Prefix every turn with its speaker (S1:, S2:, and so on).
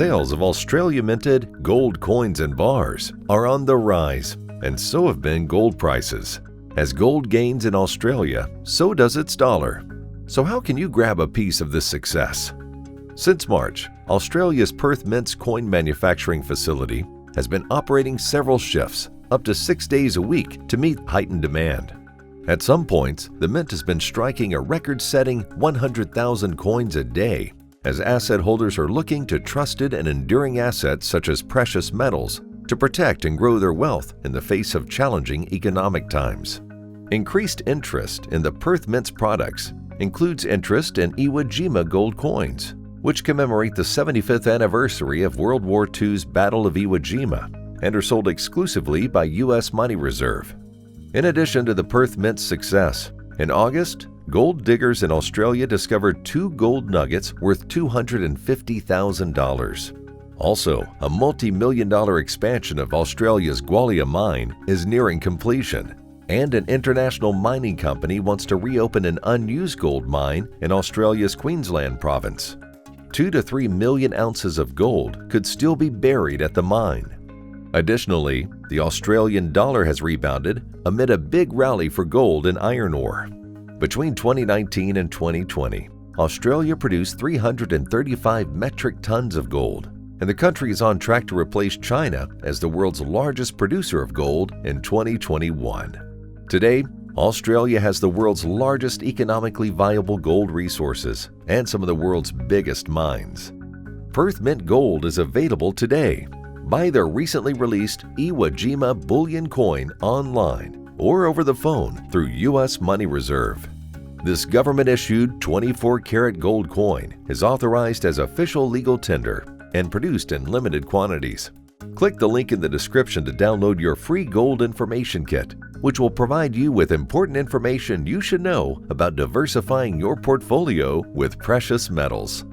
S1: Sales of Australia-minted gold coins and bars are on the rise, and so have been gold prices. As gold gains in Australia, so does its dollar. So how can you grab a piece of this success? Since March, Australia's Perth Mint's coin manufacturing facility has been operating several shifts, up to 6 days a week, to meet heightened demand. At some points, the Mint has been striking a record-setting 100,000 coins a day, as asset holders are looking to trusted and enduring assets such as precious metals to protect and grow their wealth in the face of challenging economic times. Increased interest in the Perth Mint's products includes interest in Iwo Jima gold coins, which commemorate the 75th anniversary of World War II's Battle of Iwo Jima and are sold exclusively by U.S. Money Reserve. In addition to the Perth Mint's success, in August, gold diggers in Australia discovered 2 gold nuggets worth $250,000. Also, a multi-million-dollar expansion of Australia's Gwalia mine is nearing completion, and an international mining company wants to reopen an unused gold mine in Australia's Queensland province. 2 to 3 million ounces of gold could still be buried at the mine. Additionally, the Australian dollar has rebounded amid a big rally for gold and iron ore. Between 2019 and 2020, Australia produced 335 metric tons of gold, and the country is on track to replace China as the world's largest producer of gold in 2021. Today, Australia has the world's largest economically viable gold resources and some of the world's biggest mines. Perth Mint Gold is available today. Buy their recently released Iwo Jima bullion coin online or over the phone through U.S. Money Reserve. This government-issued 24-karat gold coin is authorized as official legal tender and produced in limited quantities. Click the link in the description to download your free gold information kit, which will provide you with important information you should know about diversifying your portfolio with precious metals.